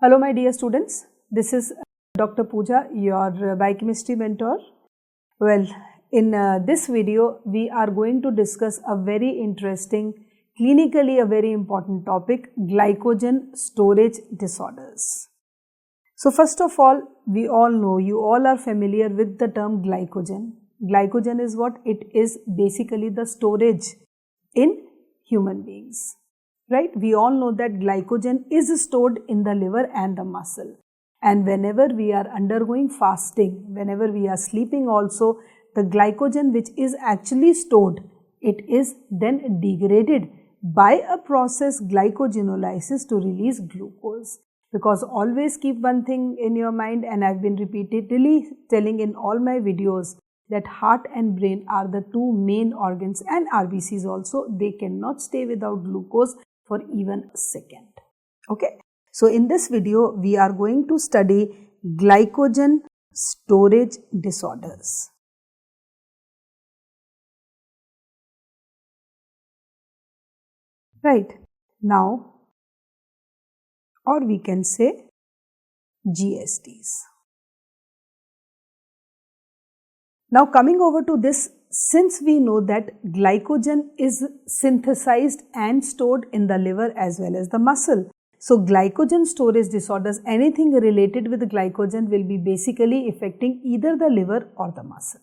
Hello my dear students, this is Dr. Pooja, your biochemistry mentor. Well, in this video we are going to discuss a very interesting, clinically a very important topic, glycogen storage disorders. So first of all, we all know, you all are familiar with the term glycogen. Glycogen is what? It is basically the storage in human beings. Right? We all know that glycogen is stored in the liver and the muscle. And whenever we are undergoing fasting, whenever we are sleeping also, the glycogen which is actually stored, it is then degraded by a process glycogenolysis to release glucose. Because always keep one thing in your mind, and I've been repeatedly telling in all my videos that heart and brain are the two main organs, and RBCs also, they cannot stay without glucose for even a second. Okay. So in this video, we are going to study glycogen storage disorders. Right. Now, or we can say GSDs. Now coming over to this, since we know that glycogen is synthesized and stored in the liver as well as the muscle. So glycogen storage disorders, anything related with glycogen will be basically affecting either the liver or the muscle.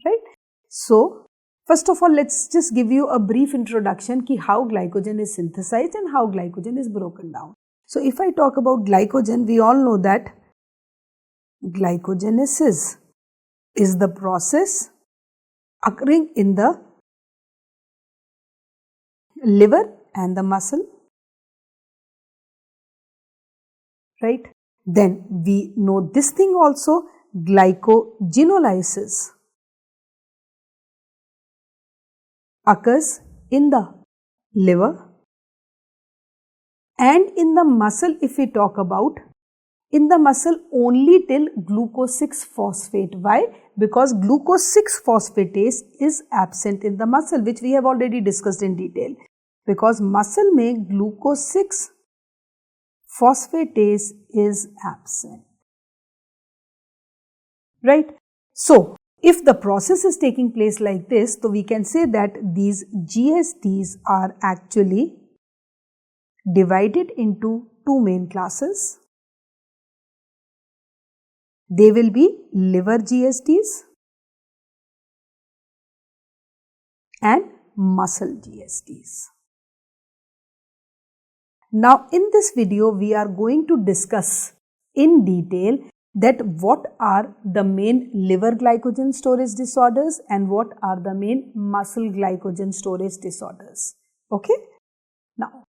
Right? So first of all, let's just give you a brief introduction ki how glycogen is synthesized and how glycogen is broken down. So if I talk about glycogen, we all know that glycogenesis is the process occurring in the liver and the muscle. Right? Then we know this thing also, glycogenolysis occurs in the liver and in the muscle. If we talk about in the muscle only till glucose 6-phosphate. Why? Because glucose 6-phosphatase is absent in the muscle, which we have already discussed in detail. Because muscle mein glucose 6-phosphatase is absent. Right? So, if the process is taking place like this, so we can say that these GSDs are actually divided into two main classes. They will be liver GSDs and muscle GSDs. Now in this video we are going to discuss in detail that what are the main liver glycogen storage disorders and what are the main muscle glycogen storage disorders. Okay. Now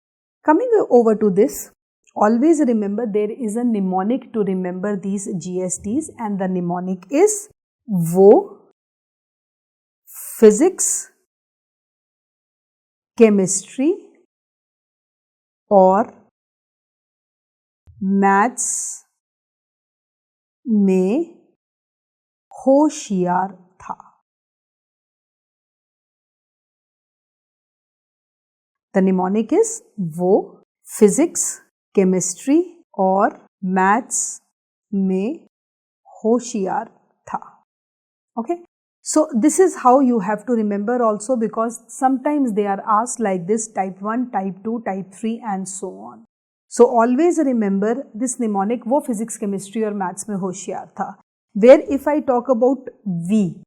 coming over to this, always remember there is a mnemonic to remember these GSDs, and the mnemonic is Voce, physics, chemistry और maths में होशियार था. The mnemonic is वो physics, chemistry और maths में होशियार था. Okay. So this is how you have to remember also, because sometimes they are asked like this, type 1, type 2, type 3 and so on. So always remember this mnemonic, वो physics, chemistry और maths में होशियार था. Where if I talk about V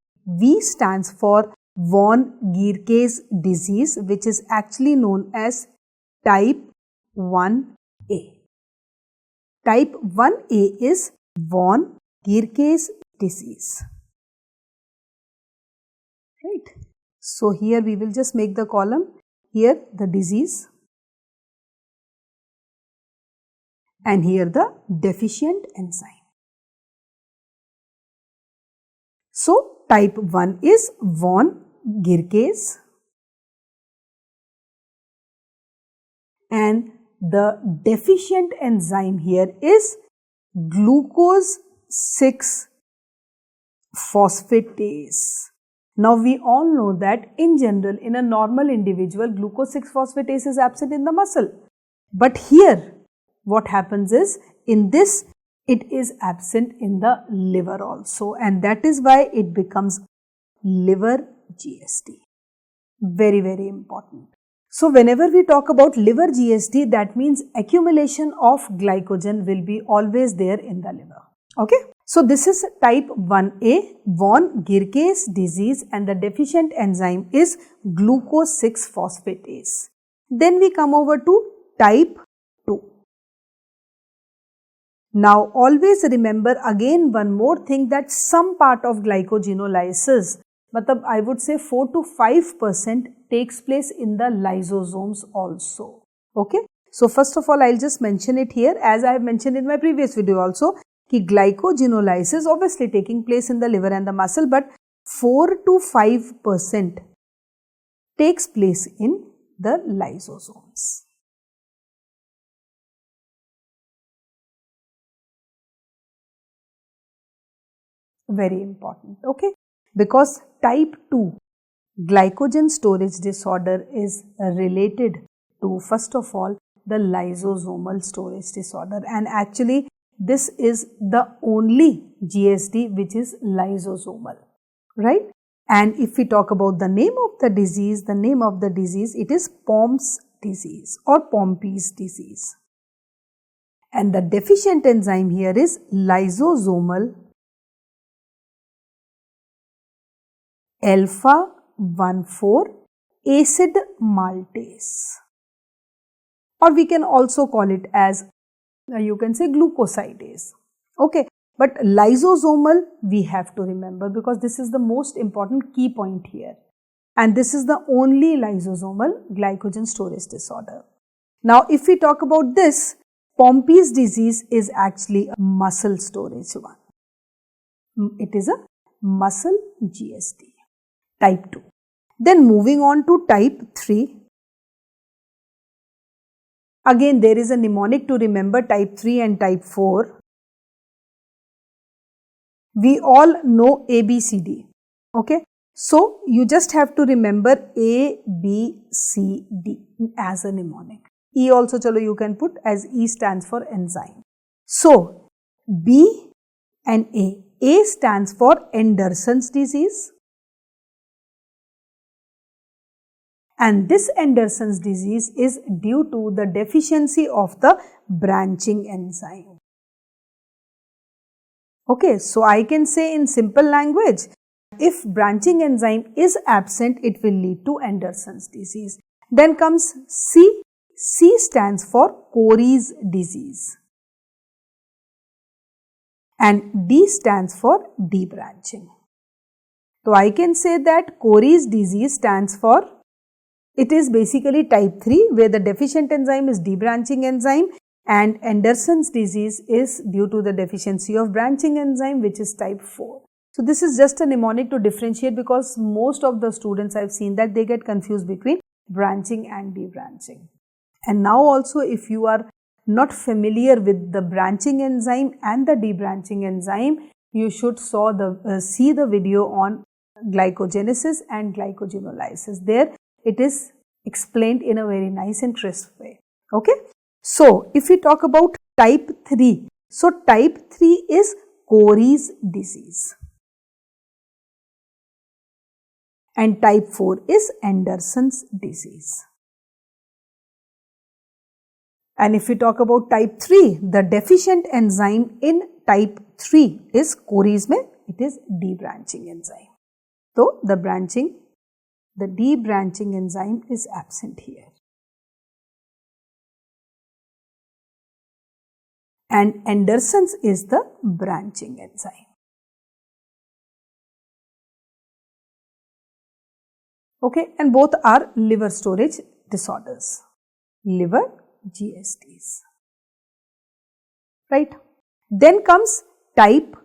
stands for von Gierke's disease, which is actually known as type 1A. Type 1A is von Gierke's disease. Right. So here we will just make the column, here the disease and here the deficient enzyme. So type 1 is von Gierke's and the deficient enzyme here is glucose 6-phosphatase. Now we all know that in general, in a normal individual, glucose 6-phosphatase is absent in the muscle. But here what happens is in this it is absent in the liver also, and that is why it becomes liver GSD. Very, very important. So whenever we talk about liver GSD, that means accumulation of glycogen will be always there in the liver. Okay. So this is type 1A, von Gierke's disease, and the deficient enzyme is glucose 6-phosphatase. Then we come over to type 2. Now always remember again one more thing, that some part of glycogenolysis, I would say 4 to 5% takes place in the lysosomes also. Okay. So first of all, I'll just mention it here, as I have mentioned in my previous video also, कि glycogenolysis obviously taking place in the liver and the muscle, but 4 to 5% takes place in the lysosomes. Very important, okay? Because type 2 glycogen storage disorder is related to, first of all, the lysosomal storage disorder, and actually this is the only GSD which is lysosomal, right? And if we talk about the name of the disease, it is Pompe's disease or Pompe's disease. And the deficient enzyme here is lysosomal alpha 1,4 acid maltase, or we can also call it as, you can say, glucosidase. Okay, but lysosomal we have to remember, because this is the most important key point here, and this is the only lysosomal glycogen storage disorder. Now if we talk about this, Pompe's disease is actually a muscle storage one. It is a muscle GSD, type 2. Then moving on to type 3. Again, there is a mnemonic to remember type 3 and type 4. We all know ABCD. Okay. So, you just have to remember ABCD as a mnemonic. E also chalo you can put, as E stands for enzyme. So, B and A. A stands for Andersen's disease. And this Andersen's disease is due to the deficiency of the branching enzyme. Okay, so I can say in simple language, if branching enzyme is absent, it will lead to Andersen's disease. Then comes C. C stands for Cori's disease. And D stands for debranching. So I can say that Cori's disease stands for, it is basically type 3, where the deficient enzyme is debranching enzyme, and Andersen's disease is due to the deficiency of branching enzyme, which is type 4. So this is just a mnemonic to differentiate, because most of the students I have seen that they get confused between branching and debranching. And now also, if you are not familiar with the branching enzyme and the debranching enzyme, you should see the video on glycogenesis and glycogenolysis. There it is explained in a very nice and crisp way. Okay. So, if we talk about type 3, so type 3 is Cori's disease. And type 4 is Andersen's disease. And if we talk about type 3, the deficient enzyme in type 3 is Cori's mein, it is debranching enzyme. So, the debranching enzyme is absent here. And Andersen's is the branching enzyme. Okay, and both are liver storage disorders, liver GSDs, right? Then comes type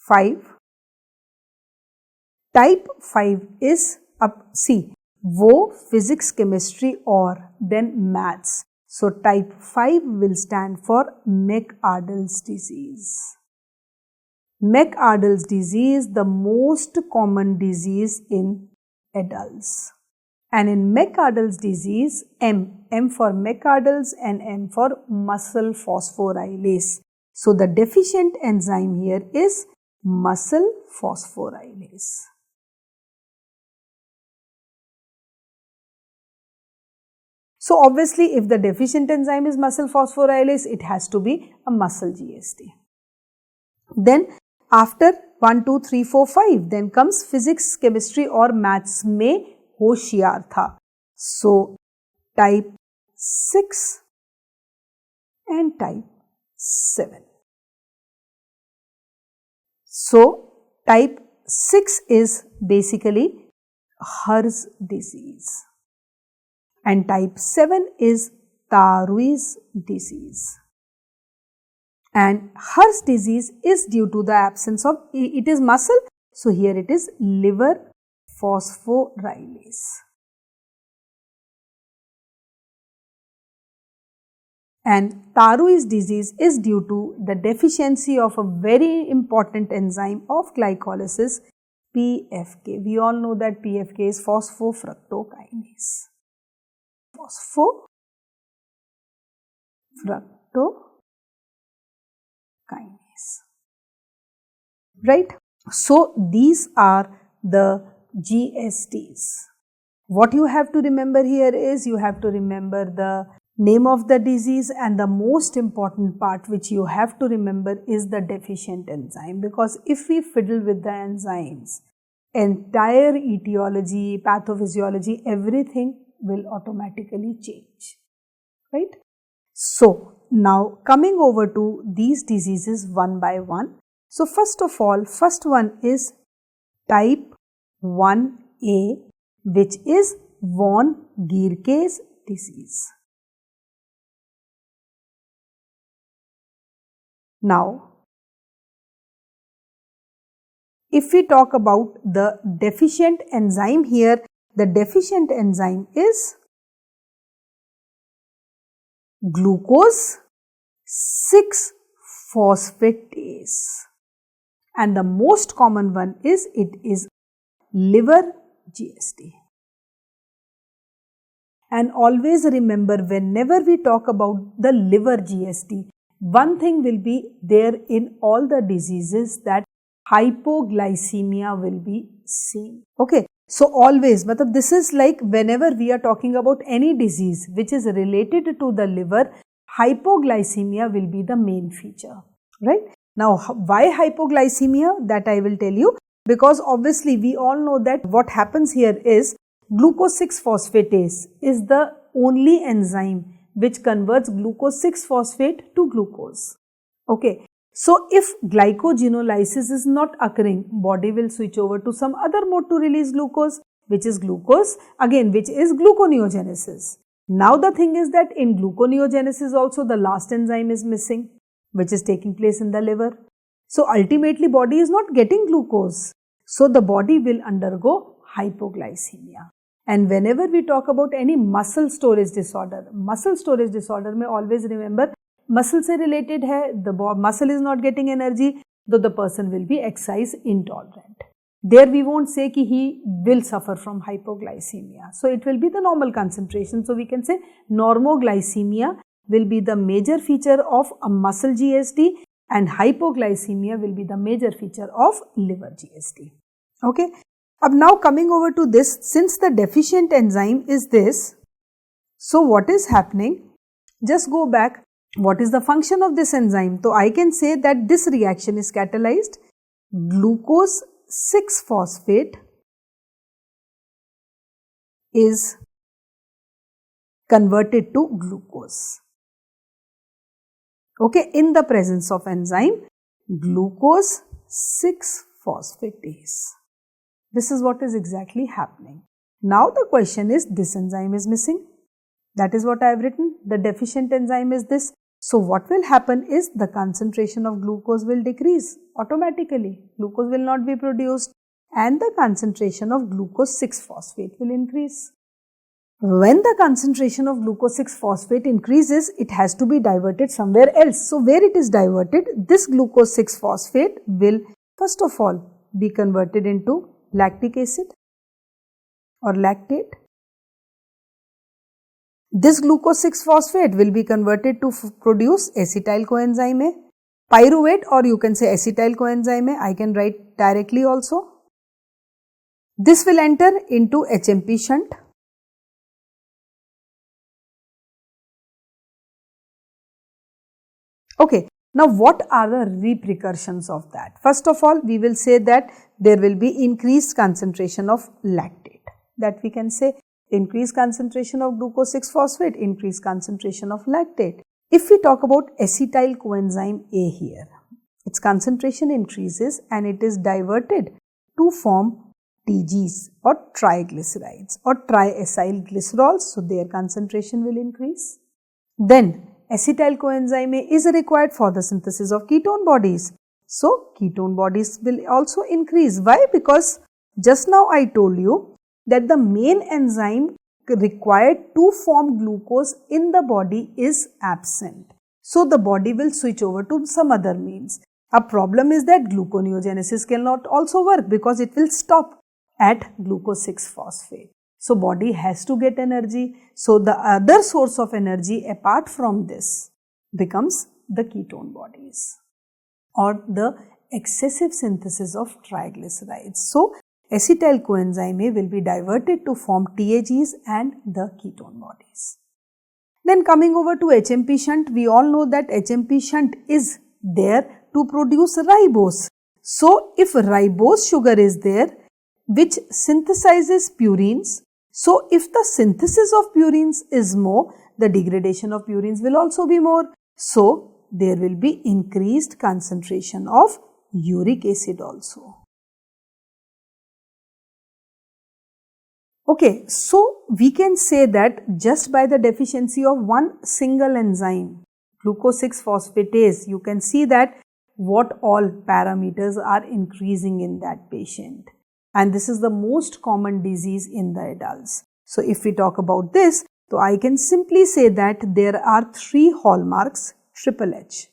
5. Type 5 is Voce, physics, chemistry, or then maths. So type 5 will stand for McArdle's disease. McArdle's disease, the most common disease in adults. And in McArdle's disease, M for McArdle's and M for muscle phosphorylase. So the deficient enzyme here is muscle phosphorylase. So obviously if the deficient enzyme is muscle phosphorylase, it has to be a muscle GSD. Then after 1, 2, 3, 4, 5, then comes physics, chemistry और maths में होशियार था. So type 6 and type 7. So type 6 is basically Her's disease and type 7 is Tarui's disease. And Her's disease is due to the absence of, it is muscle, so here it is liver phosphorylase. And Tarui's disease is due to the deficiency of a very important enzyme of glycolysis, PFK. We all know that PFK is phosphofructokinase. Phosphofructokinase. Right? So these are the GSDs. What you have to remember here is you have to remember the name of the disease, and the most important part which you have to remember is the deficient enzyme, because if we fiddle with the enzymes, entire etiology, pathophysiology, everything will automatically change, right? So now coming over to these diseases one by one. So first of all, first one is type 1A, which is von Gierke's disease. Now, if we talk about the deficient enzyme here, the deficient enzyme is glucose 6-phosphatase, and the most common one is liver GSD. And always remember, whenever we talk about the liver GSD, one thing will be there in all the diseases, that hypoglycemia will be seen. Okay, so always, this is like whenever we are talking about any disease which is related to the liver, hypoglycemia will be the main feature, right? Now, why hypoglycemia? That I will tell you, because obviously we all know that what happens here is glucose 6-phosphatase is the only enzyme which converts glucose 6-phosphate to glucose. Okay, so if glycogenolysis is not occurring, body will switch over to some other mode to release glucose, which is gluconeogenesis. Now the thing is that in gluconeogenesis also the last enzyme is missing, which is taking place in the liver. So ultimately body is not getting glucose. So the body will undergo hypoglycemia. And whenever we talk about any muscle storage disorder may always remember muscle se related hai, the muscle is not getting energy, though the person will be exercise intolerant. There we won't say ki he will suffer from hypoglycemia. So it will be the normal concentration. So we can say normoglycemia will be the major feature of a muscle GSD, and hypoglycemia will be the major feature of liver GSD. Okay. Now coming over to this, since the deficient enzyme is this, so what is happening? Just go back. What is the function of this enzyme? So I can say that this reaction is catalyzed. Glucose 6-phosphate is converted to glucose. Okay, in the presence of enzyme glucose 6-phosphatase. This is what is exactly happening. Now the question is, this enzyme is missing. That is what I have written. The deficient enzyme is this. So what will happen is the concentration of glucose will decrease automatically. Glucose will not be produced and the concentration of glucose 6-phosphate will increase. When the concentration of glucose 6-phosphate increases, it has to be diverted somewhere else. So where it is diverted, this glucose 6-phosphate will first of all be converted into lactic acid or lactate, This glucose 6-phosphate will be converted to produce acetyl coenzyme A, pyruvate, or you can say acetyl coenzyme A. I can write directly also. This will enter into HMP shunt. Okay, now what are the repercussions of that? First of all, we will say that there will be increased concentration of lactate. That we can say increased concentration of glucose 6-phosphate, increased concentration of lactate. If we talk about acetyl coenzyme A here, its concentration increases and it is diverted to form TGs or triglycerides or triacyl glycerols, so their concentration will increase. Then acetyl coenzyme A is required for the synthesis of ketone bodies. So ketone bodies will also increase. Why? Because just now I told you that the main enzyme required to form glucose in the body is absent. So the body will switch over to some other means. A problem is that gluconeogenesis cannot also work because it will stop at glucose 6-phosphate. So body has to get energy. So the other source of energy apart from this becomes the ketone bodies or the excessive synthesis of triglycerides. So acetyl coenzyme A will be diverted to form TAGs and the ketone bodies. Then coming over to HMP shunt, we all know that HMP shunt is there to produce ribose. So if ribose sugar is there, which synthesizes purines, so if the synthesis of purines is more, the degradation of purines will also be more. So there will be increased concentration of uric acid also. Okay, so we can say that just by the deficiency of one single enzyme, glucose 6-phosphatase, you can see that what all parameters are increasing in that patient. And this is the most common disease in the adults. So if we talk about this, so I can simply say that there are 3 hallmarks, triple H.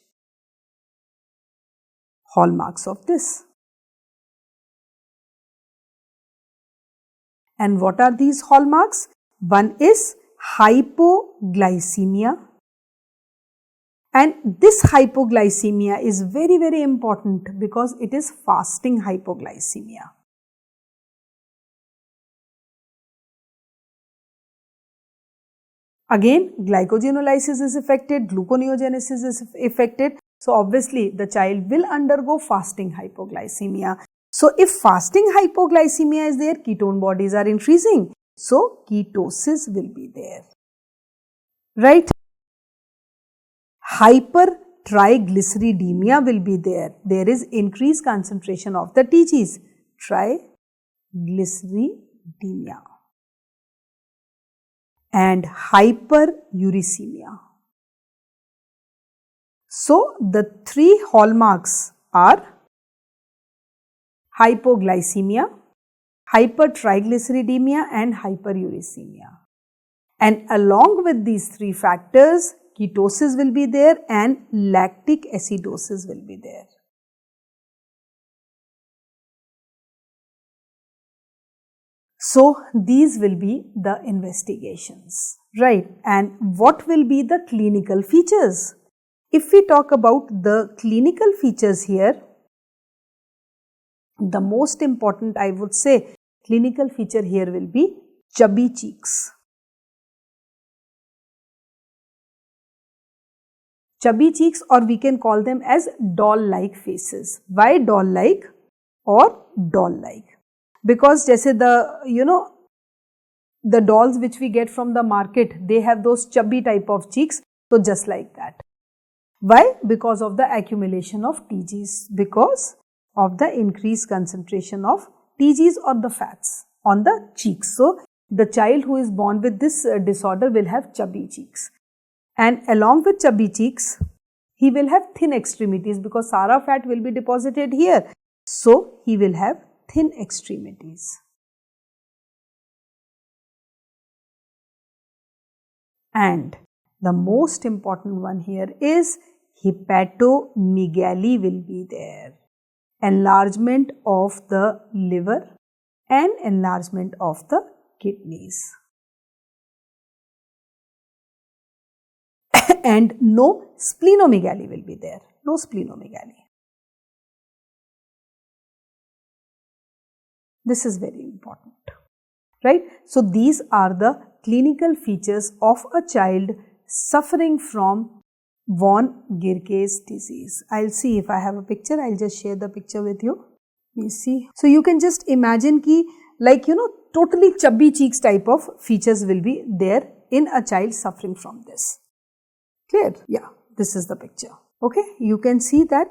Hallmarks of this. And what are these hallmarks? One is hypoglycemia. And this hypoglycemia is very, very important because it is fasting hypoglycemia. Again, glycogenolysis is affected, gluconeogenesis is affected. So obviously the child will undergo fasting hypoglycemia. So if fasting hypoglycemia is there, ketone bodies are increasing. So ketosis will be there. Right? Hypertriglyceridemia will be there. There is increased concentration of the TGs. Triglyceridemia. And hyperuricemia. So the 3 hallmarks are hypoglycemia, hypertriglyceridemia and hyperuricemia. And along with these 3 factors, ketosis will be there and lactic acidosis will be there. So these will be the investigations, right? And what will be the clinical features? If we talk about the clinical features here, the most important, I would say, clinical feature here will be chubby cheeks. Chubby cheeks, or we can call them as doll-like faces. Why doll-like or doll-like? Because जैसे the dolls which we get from the market, they have those chubby type of cheeks, so just like that. Why? Because of the accumulation of TGs, because of the increased concentration of TGs or the fats on the cheeks. So the child who is born with this disorder will have chubby cheeks. And along with chubby cheeks, he will have thin extremities because Sara fat will be deposited here. So he will have thin extremities. And the most important one here is hepatomegaly will be there. Enlargement of the liver and enlargement of the kidneys. and no splenomegaly will be there, no splenomegaly. This is very important, right? So these are the clinical features of a child suffering from von Gierke's disease. I'll see if I have a picture. I'll just share the picture with you. You see. So you can just imagine ki, like, totally chubby cheeks type of features will be there in a child suffering from this. Clear? Yeah, this is the picture. Okay, you can see that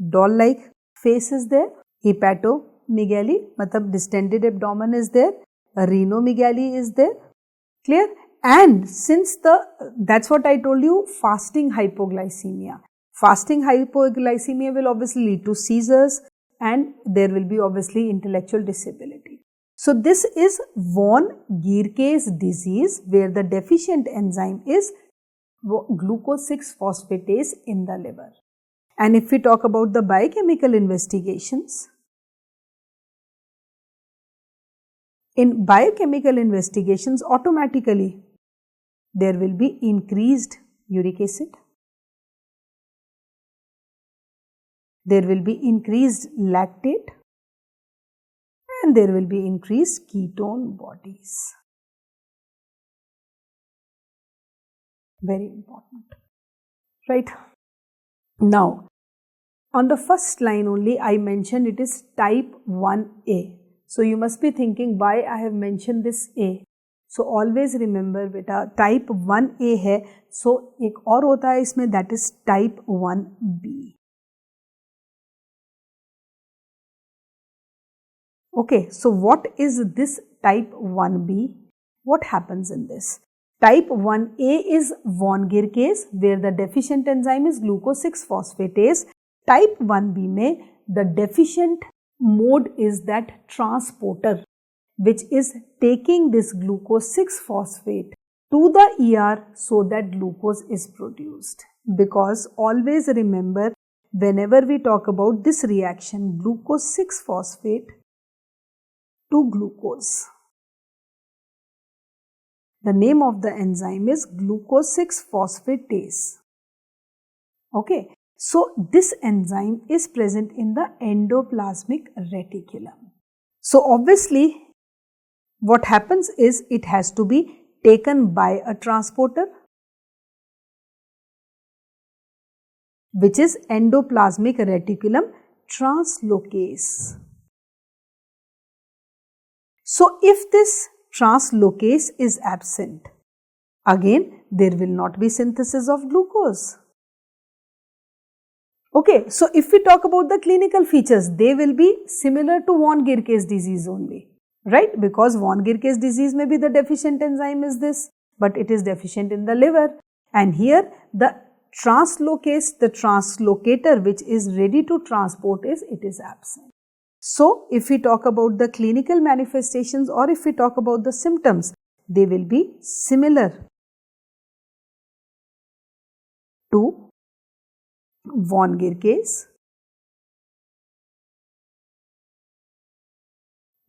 doll-like face is there, hepatomegaly, matlab distended abdomen is there, rhinomegaly is there. Clear? And since that's what I told you, fasting hypoglycemia. Fasting hypoglycemia will obviously lead to seizures and there will be obviously intellectual disability. So this is von Gierke's disease where the deficient enzyme is glucose 6-phosphatase in the liver. And if we talk about the biochemical investigations, in biochemical investigations automatically there will be increased uric acid, there will be increased lactate, and there will be increased ketone bodies. Very important, right? Now, on the first line only I mentioned it is type 1A. So you must be thinking why I have mentioned this A. So always remember beta type 1A है, so एक और होता है इसमें, that is type 1B. Okay, so what is this type 1B? What happens in this? Type 1A is von Gierke's where the deficient enzyme is glucose 6-phosphatase. Type 1B में the deficient mode is that transporter which is taking this glucose 6-phosphate to the ER so that glucose is produced. Because always remember whenever we talk about this reaction glucose 6-phosphate to glucose, the name of the enzyme is glucose 6-phosphatase. Okay, so this enzyme is present in the endoplasmic reticulum. So obviously what happens is it has to be taken by a transporter which is endoplasmic reticulum translocase. So if this translocase is absent, again there will not be synthesis of glucose. Okay, so if we talk about the clinical features, they will be similar to von Gierke's disease only, right? Because von Gierke's disease may be the deficient enzyme is this, but it is deficient in the liver. And here the translocase, the translocator which is ready to transport it is absent. So if we talk about the clinical manifestations or if we talk about the symptoms, they will be similar to von Gierke's,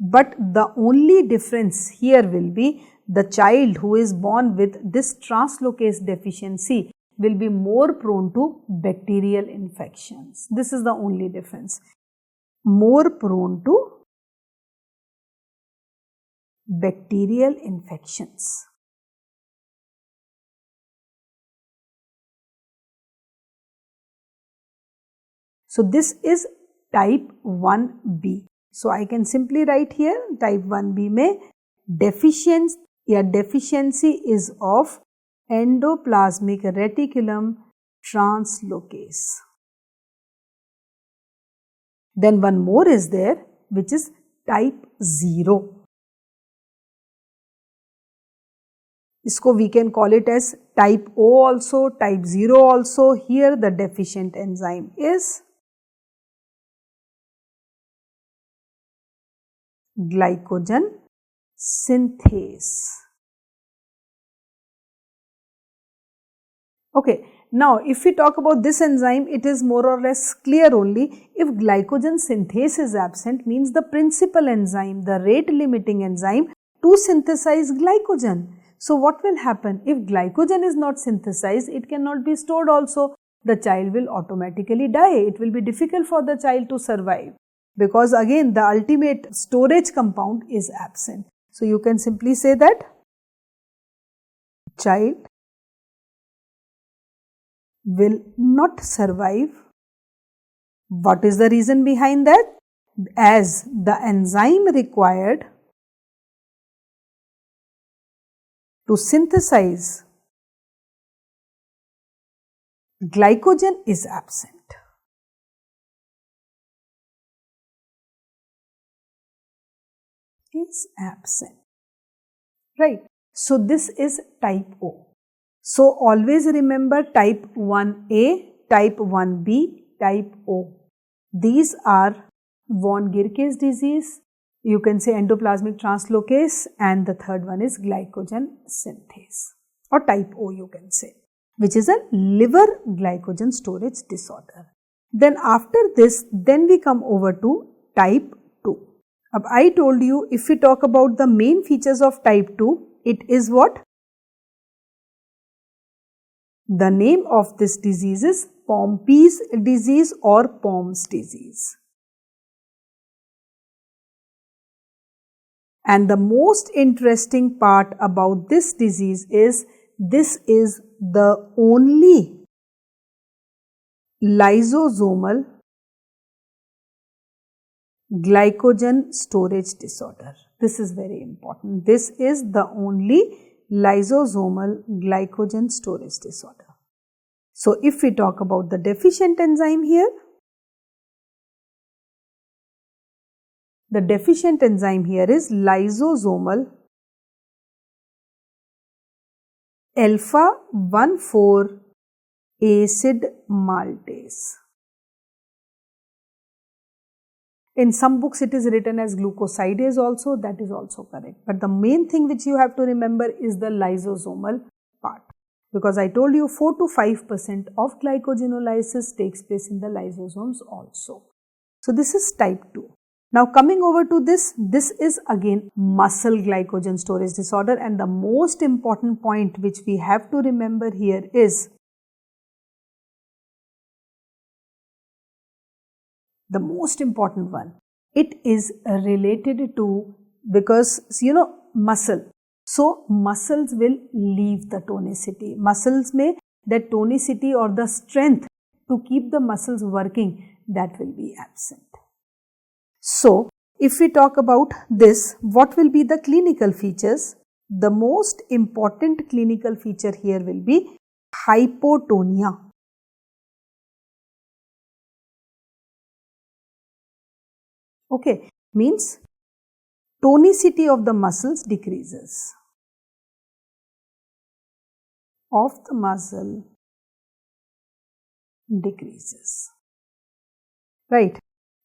but the only difference here will be the child who is born with this translocase deficiency will be more prone to bacterial infections. This is the only difference. More prone to bacterial infections. So this is type 1B. So I can simply write here type 1B में deficiency is of endoplasmic reticulum translocase. Then one more is there which is type 0. Isko we can call it as type O also, type 0 also. Here the deficient enzyme is glycogen synthase. Okay, now if we talk about this enzyme, it is more or less clear only. If glycogen synthase is absent, means the principal enzyme, the rate limiting enzyme to synthesize glycogen. So what will happen? If glycogen is not synthesized, it cannot be stored also. The child will automatically die. It will be difficult for the child to survive because again the ultimate storage compound is absent. So you can simply say that child will not survive. What is the reason behind that? As the enzyme required to synthesize glycogen is absent. Is absent. Right. So this is type O. So always remember type 1A, type 1B, type O. These are von Gierke's disease. You can say endoplasmic translocase, and the third one is glycogen synthase, or type O you can say, which is a liver glycogen storage disorder. Then after this, then we come over to type 2. Ab I told you, if we talk about the main features of type 2, it is what? The name of this disease is Pompe's disease or Pompe's disease. And the most interesting part about this disease is this is the only lysosomal glycogen storage disorder. This is very important. This is the only lysosomal glycogen storage disorder. So if we talk about the deficient enzyme here, the deficient enzyme here is lysosomal alpha 1,4 acid maltase. In some books it is written as glucosidase also, that is also correct. But the main thing which you have to remember is the lysosomal part, because I told you 4 to 5% of glycogenolysis takes place in the lysosomes also. So this is type 2. Now coming over to this is again muscle glycogen storage disorder, and the most important point which we have to remember here is the most important one. It is related to, because you know, muscle. So muscles will leave the tonicity. Muscles may, that tonicity or the strength to keep the muscles working, that will be absent. So if we talk about this, what will be the clinical features? The most important clinical feature here will be hypotonia. Okay, means tonicity of the muscles decreases. Of the muscle decreases. Right.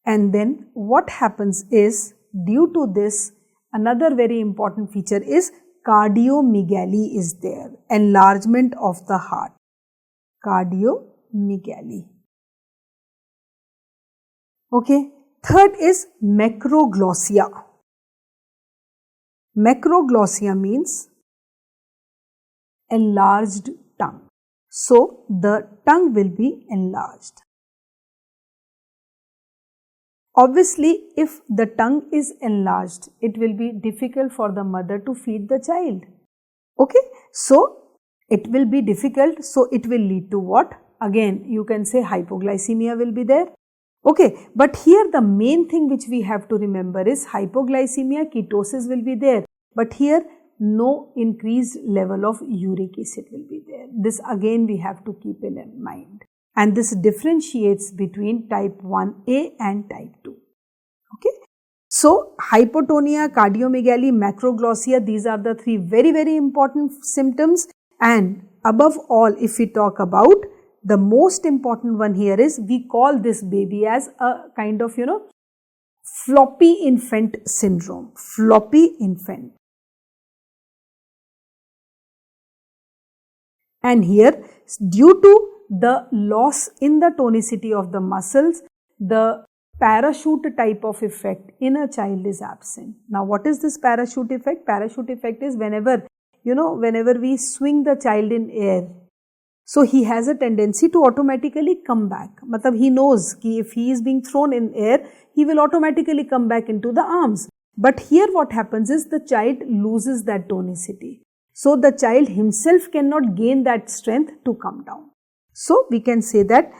And then what happens is, due to this, another very important feature is cardiomegaly is there, enlargement of the heart. Cardiomegaly. Okay. Third is macroglossia. Macroglossia means enlarged tongue. So the tongue will be enlarged. Obviously, if the tongue is enlarged, it will be difficult for the mother to feed the child. Okay, so it will be difficult, so it will lead to what? Again, you can say hypoglycemia will be there. Okay, but here the main thing which we have to remember is hypoglycemia, ketosis will be there, but here no increased level of uric acid will be there. This again we have to keep in mind. And this differentiates between type 1A and type 2. Okay. So, hypotonia, cardiomegaly, macroglossia, these are the three very, very important symptoms. And above all, if we talk about the most important one here is, we call this baby as a kind of, floppy infant syndrome. Floppy infant. And here, due to the loss in the tonicity of the muscles, the parachute type of effect in a child is absent. Now what is this parachute effect? Parachute effect is whenever whenever we swing the child in air, so he has a tendency to automatically come back. Matlab he knows that if he is being thrown in air, he will automatically come back into the arms. But here what happens is the child loses that tonicity. So the child himself cannot gain that strength to come down. So we can say that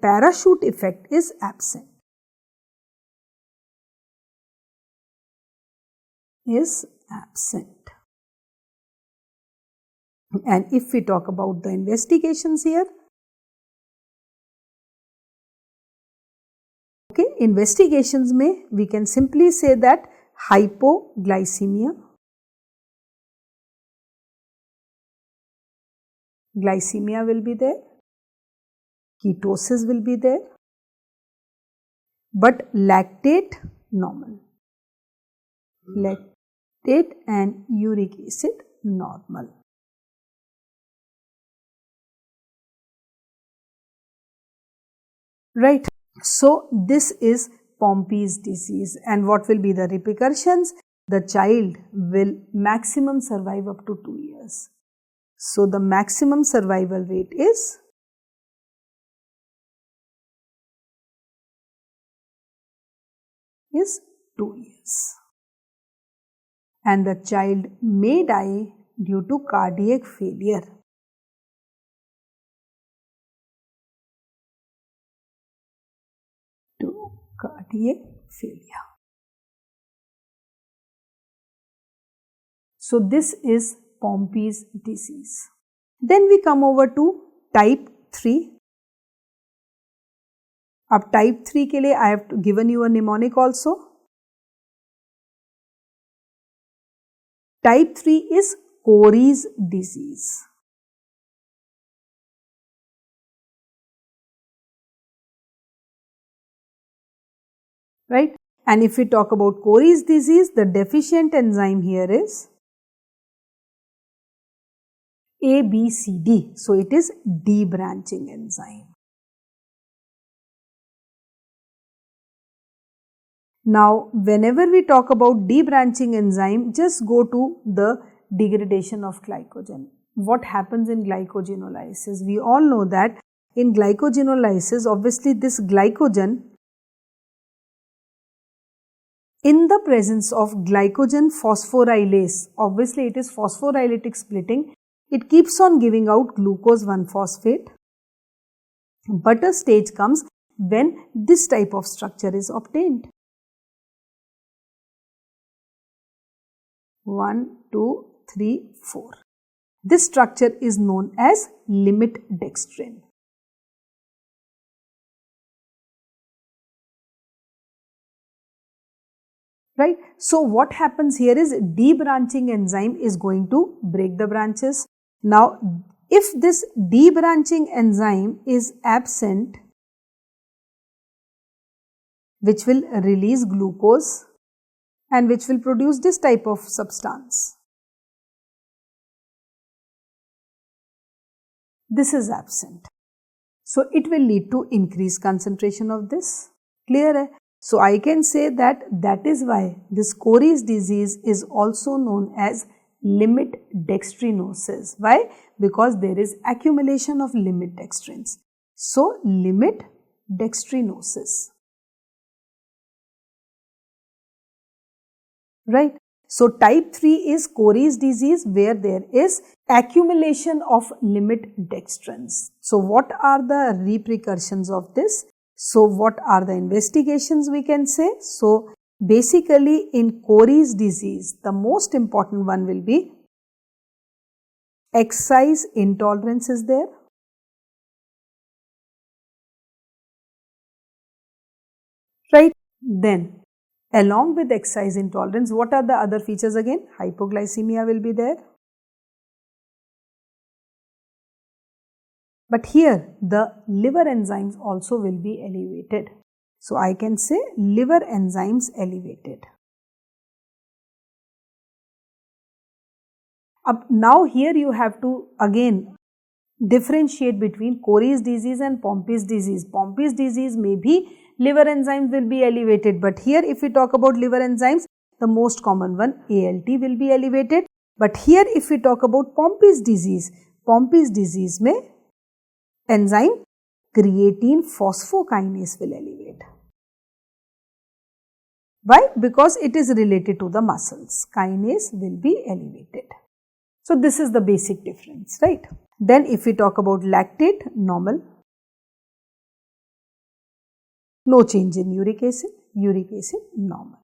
parachute effect is absent. And if we talk about the investigations here, okay, investigations may we can simply say that hypoglycemia, glycemia will be there, ketosis will be there, but lactate normal, lactate and uric acid normal. Right. So this is Pompe's disease, and what will be the repercussions? The child will maximum survive up to 2 years. So the maximum survival rate is 2 years. And the child may die due to cardiac failure. Cardiac failure. So this is Pompe's disease. Then we come over to type 3. अब type 3 के लिए I have given you a mnemonic also. Type 3 is Cori's disease. Right? And if we talk about Cori's disease, the deficient enzyme here is ABCD. So it is debranching enzyme. Now, whenever we talk about debranching enzyme, just go to the degradation of glycogen. What happens in glycogenolysis? We all know that in glycogenolysis, obviously this glycogen, in the presence of glycogen phosphorylase, obviously it is phosphorylatic splitting, it keeps on giving out glucose 1-phosphate, but a stage comes when this type of structure is obtained. 1, 2, 3, 4. This structure is known as limit dextrin. Right. So what happens here is debranching enzyme is going to break the branches. Now, if this debranching enzyme is absent, which will release glucose and which will produce this type of substance, this is absent. So it will lead to increased concentration of this. Clear hai? So I can say that is why this Cori's disease is also known as limit dextrinosis. Why? Because there is accumulation of limit dextrins. So limit dextrinosis. Right. So type 3 is Cori's disease where there is accumulation of limit dextrins. So what are the repercussions of this? So what are the investigations we can say? So basically in Cori's disease, the most important one will be exercise intolerance is there. Right. Then along with exercise intolerance, what are the other features again? Hypoglycemia will be there. But here the liver enzymes also will be elevated. So I can say liver enzymes elevated. Now here you have to again differentiate between Cori's disease and Pompe's disease. Pompe's disease may be liver enzymes will be elevated, but here if we talk about liver enzymes, the most common one ALT will be elevated But here if we talk about Pompe's disease में enzyme creatine phosphokinase will elevate. Why? Because it is related to the muscles. Kinase will be elevated. So this is the basic difference, right? Then if we talk about lactate, normal. No change in uric acid, normal.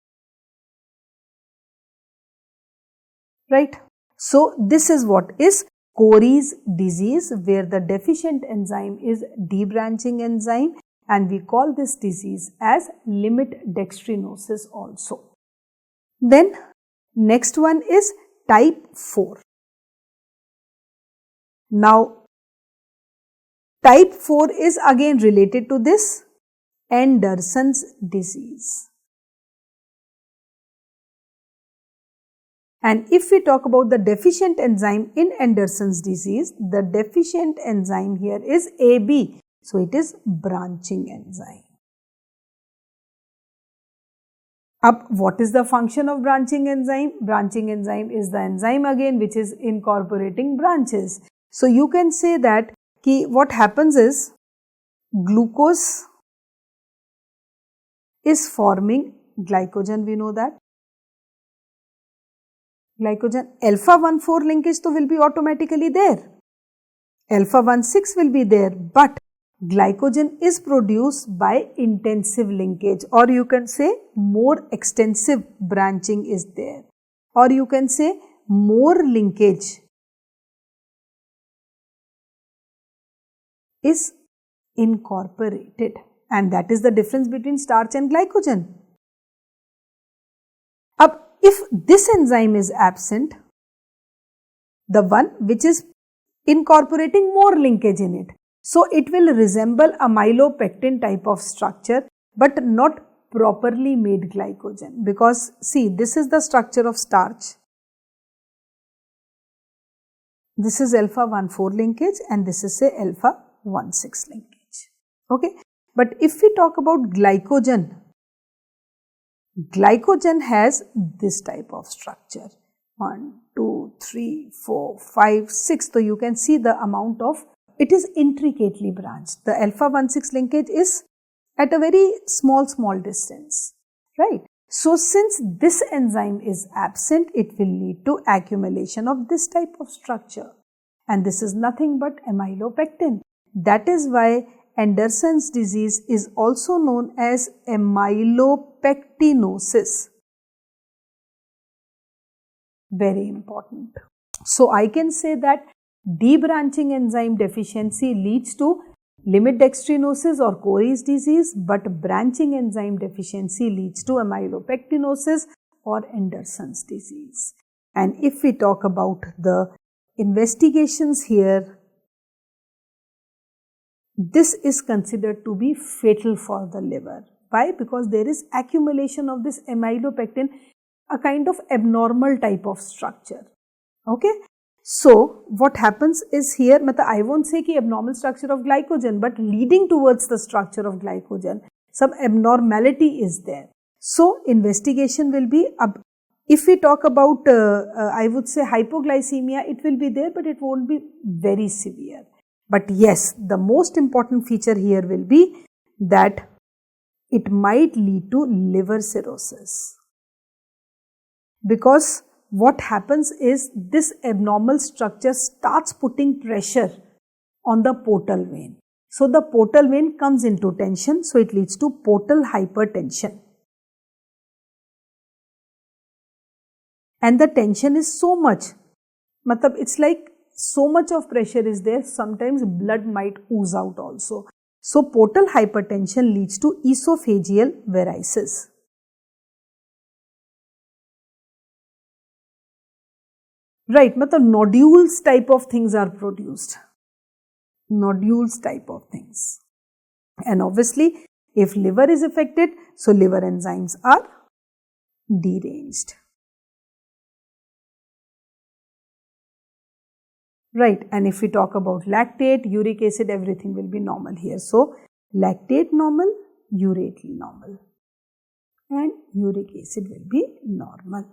Right? So this is what is Cori's disease, where the deficient enzyme is debranching enzyme, and we call this disease as limit dextrinosis also. Then next one is type 4. Now type 4 is again related to this Andersen's disease. And if we talk about the deficient enzyme in Andersen's disease, the deficient enzyme here is AB. So it is branching enzyme. Up, what is the function of branching enzyme? Branching enzyme is the enzyme again which is incorporating branches. So you can say that what happens is glucose is forming glycogen, we know that. Glycogen alpha 1,4 linkage to will be automatically there. Alpha 1,6 will be there, but glycogen is produced by intensive linkage, or you can say more extensive branching is there, or you can say more linkage is incorporated, and that is the difference between starch and glycogen. If this enzyme is absent, the one which is incorporating more linkage in it, so it will resemble a myelopectin type of structure, but not properly made glycogen, because see, this is the structure of starch. This is alpha 1,4 linkage and this is say alpha 1,6 linkage. Okay, but if we talk about glycogen, glycogen has this type of structure, 1, 2, 3, 4, 5, 6. So you can see the amount of, it is intricately branched. The alpha 1,6 linkage is at a very small distance, right? So since this enzyme is absent, it will lead to accumulation of this type of structure, and this is nothing but amylopectin. That is why Andersen's disease is also known as amylopectinosis. Very important. So I can say that debranching enzyme deficiency leads to limit dextrinosis or Cori's disease, but branching enzyme deficiency leads to amylopectinosis or Andersen's disease. And if we talk about the investigations here, this is considered to be fatal for the liver. Why? Because there is accumulation of this amylopectin, a kind of abnormal type of structure. Okay. So what happens is here, I won't say ki abnormal structure of glycogen, but leading towards the structure of glycogen, some abnormality is there. So investigation will be, if we talk about, I would say hypoglycemia, it will be there, but it won't be very severe. But yes, the most important feature here will be that it might lead to liver cirrhosis. Because what happens is this abnormal structure starts putting pressure on the portal vein. So the portal vein comes into tension, so it leads to portal hypertension. And the tension is so much, it's like so much of pressure is there, sometimes blood might ooze out also. So portal hypertension leads to esophageal varices. Right, nodules type of things are produced. Nodules type of things. And obviously, if liver is affected, so liver enzymes are deranged. Right, and if we talk about lactate, uric acid, everything will be normal here. So, lactate normal, urate normal, and uric acid will be normal.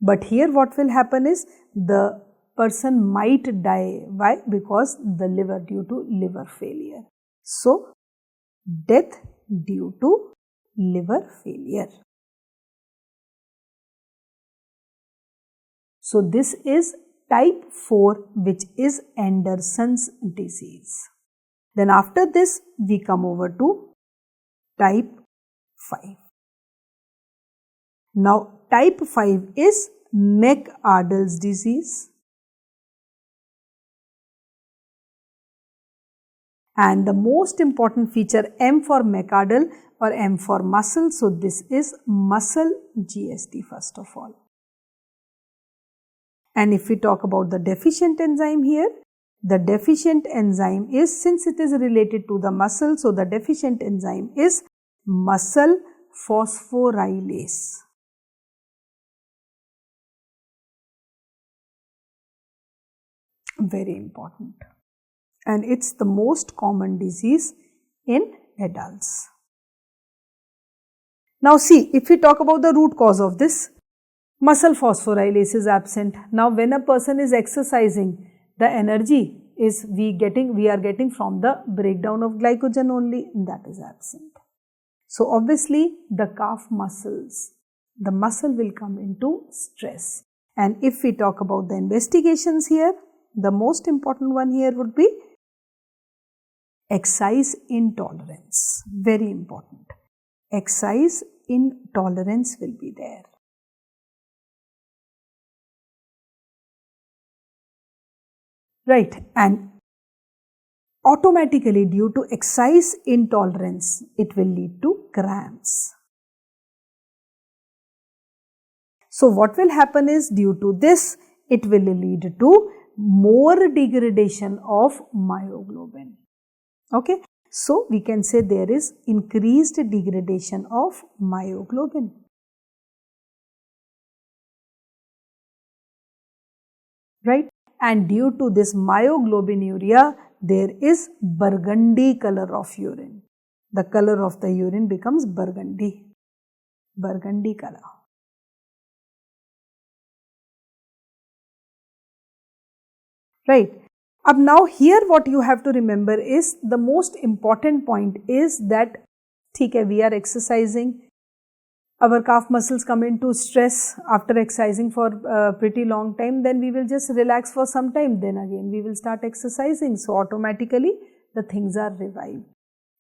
But here what will happen is the person might die. Why? Because the liver, due to liver failure. So, death due to liver failure. So, this is type 4, which is Andersen's disease. Then after this, we come over to type 5. Now, type 5 is McArdle's disease. And the most important feature, M for McArdle or M for muscle. So, this is muscle GSD first of all. And if we talk about the deficient enzyme here, the deficient enzyme is, since it is related to the muscle, so the deficient enzyme is muscle phosphorylase. Very important. And it's the most common disease in adults. Now see, if we talk about the root cause of this, muscle phosphorylase is absent. Now when a person is exercising, the energy is we are getting from the breakdown of glycogen only, and that is absent. So obviously the calf muscles, the muscle will come into stress. And if we talk about the investigations here, the most important one here would be exercise intolerance. Very important. Exercise intolerance will be there. Right, and automatically due to exercise intolerance, it will lead to cramps. So what will happen is, due to this, it will lead to more degradation of myoglobin. Okay, so we can say there is increased degradation of myoglobin. Right, and due to this myoglobinuria, there is burgundy color of urine. The color of the urine becomes burgundy color. Right. Now here what you have to remember is, the most important point is that we are exercising, our calf muscles come into stress after exercising for a pretty long time, then we will just relax for some time, then again we will start exercising. So automatically the things are revived.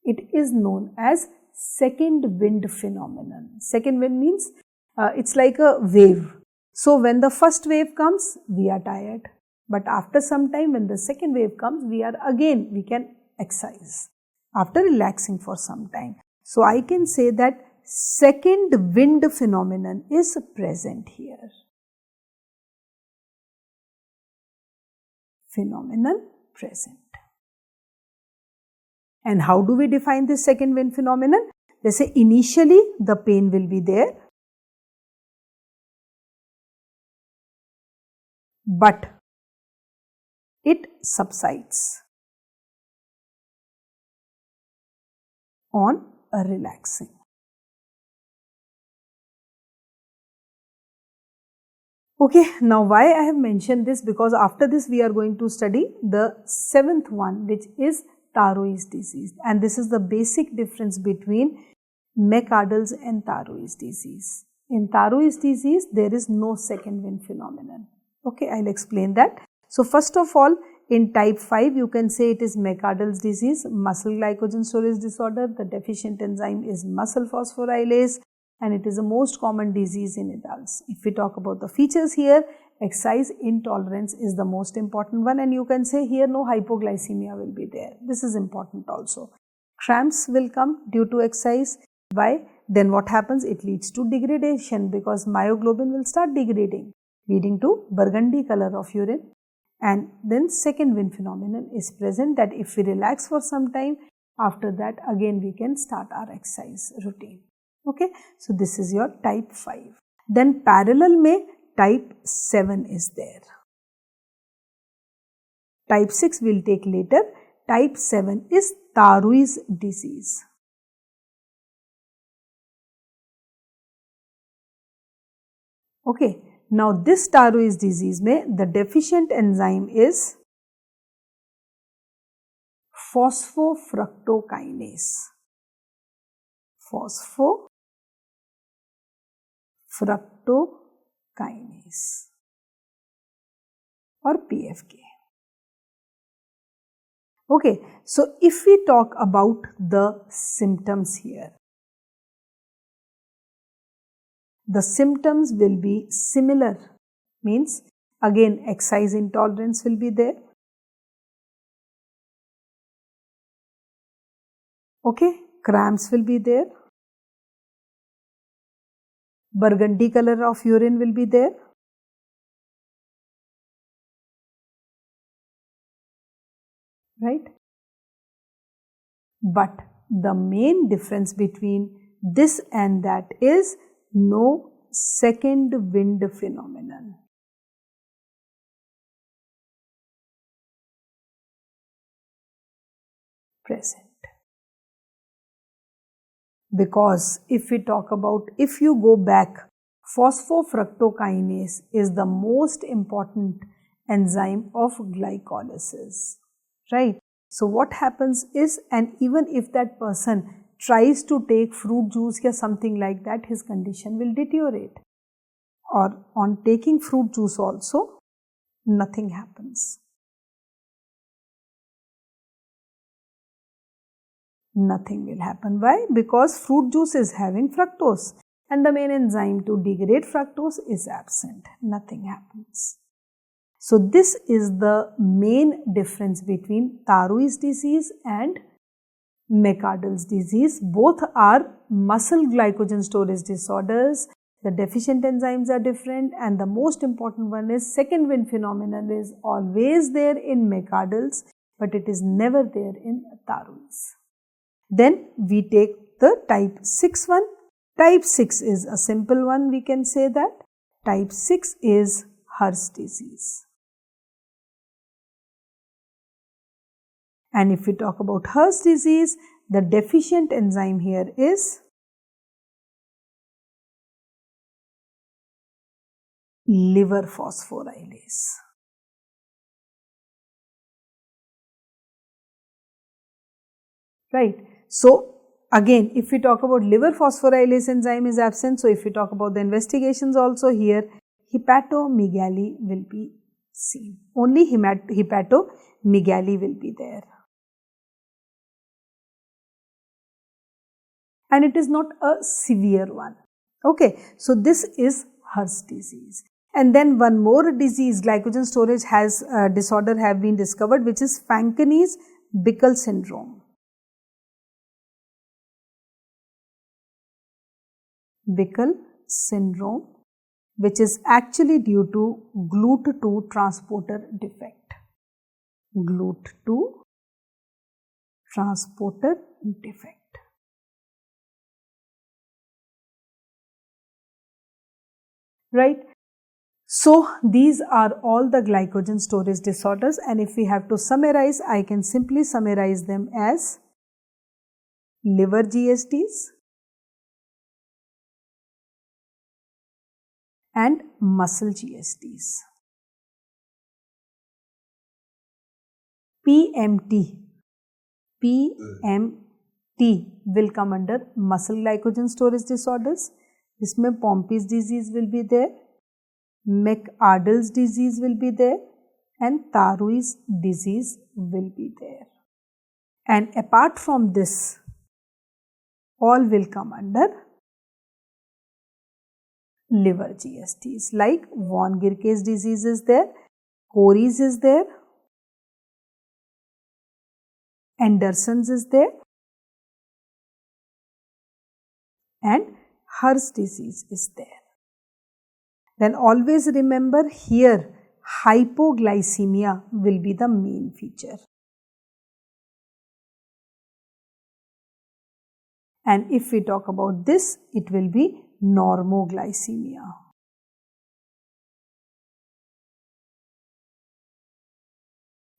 It is known as second wind phenomenon. Second wind means it's like a wave. So when the first wave comes, we are tired. But after some time, when the second wave comes, we can exercise after relaxing for some time. So I can say that second wind phenomenon is present here. Phenomenon present. And how do we define this second wind phenomenon? They say initially the pain will be there, but it subsides on a relaxing. Okay, now why I have mentioned this? Because after this we are going to study the 7th one, which is Thyroid disease, and this is the basic difference between McArdle's and Thyroid disease. In Thyroid disease, there is no second wind phenomenon. Okay, I'll explain that. So first of all, in type 5, you can say it is McArdle's disease, muscle glycogen storage disorder. The deficient enzyme is muscle phosphorylase, and it is the most common disease in adults. If we talk about the features here, exercise intolerance is the most important one, and you can say here no hypoglycemia will be there. This is important also. Cramps will come due to exercise. Why? Then what happens? It leads to degradation, because myoglobin will start degrading, leading to burgundy color of urine. And then second wind phenomenon is present, that if we relax for some time, after that again we can start our exercise routine. Okay, so this is your type 5. Then parallel mein type 7 is there. Type 6 will take later. Type 7 is Thyroid disease. Okay, Now this Thyroid disease में the deficient enzyme is phosphofructokinase. Phosphofructokinase or PFK. Okay, so if we talk about the symptoms here, the symptoms will be similar, means again exercise intolerance will be there. Okay, cramps will be there. Burgundy color of urine will be there. Right? But the main difference between this and that is no second wind phenomenon. Present. Because if we talk about, if you go back, phosphofructokinase is the most important enzyme of glycolysis, right? So what happens is, and even if that person tries to take fruit juice or something like that, his condition will deteriorate. Or on taking fruit juice also, nothing happens. Nothing will happen. Why? Because fruit juice is having fructose and the main enzyme to degrade fructose is absent. Nothing happens. So this is the main difference between Thyroid disease and McArdle's disease. Both are muscle glycogen storage disorders. The deficient enzymes are different, and the most important one is second wind phenomenon is always there in McArdle's, but it is never there in Thyroid's. Then we take the type 6 one. Type 6 is a simple one, we can say that. Type 6 is Hirsch disease. And if we talk about Hirsch disease, the deficient enzyme here is liver phosphorylase. Right. So again, if we talk about liver phosphorylase enzyme is absent, so if we talk about the investigations also here, hepatomegaly will be seen. Only hepatomegaly will be there. And it is not a severe one. Okay, so this is Hirsch disease. And then one more disease, glycogen storage has disorder have been discovered, which is Fanconi's-Bickel syndrome. Bickel syndrome, which is actually due to GLUT2 transporter defect. GLUT2 transporter defect. Right. So these are all the glycogen storage disorders, and if we have to summarize, I can simply summarize them as liver GSDs and muscle GSDs. PMT will come under muscle glycogen storage disorders. इसमें Pompe's disease will be there, McArdle's disease will be there, and Thyroid's disease will be there. And apart from this, all will come under liver GSDs, like von Gierke's disease is there, Cori's is there, Andersen's is there, and Hirsch disease is there. Then always remember here, hypoglycemia will be the main feature. And if we talk about this, it will be normoglycemia.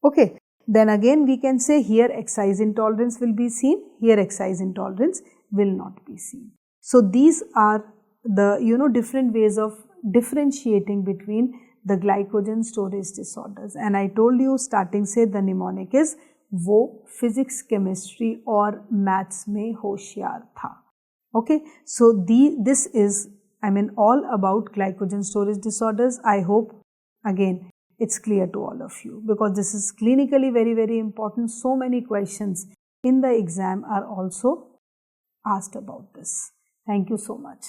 Okay, then again we can say here exercise intolerance will be seen, here exercise intolerance will not be seen. So these are the different ways of differentiating between the glycogen storage disorders. And I told you starting से the mnemonic is वो physics chemistry और maths में होशियार था. Okay, so this is all about glycogen storage disorders. I hope again it's clear to all of you, because this is clinically very, very important. So many questions in the exam are also asked about this. Thank you so much.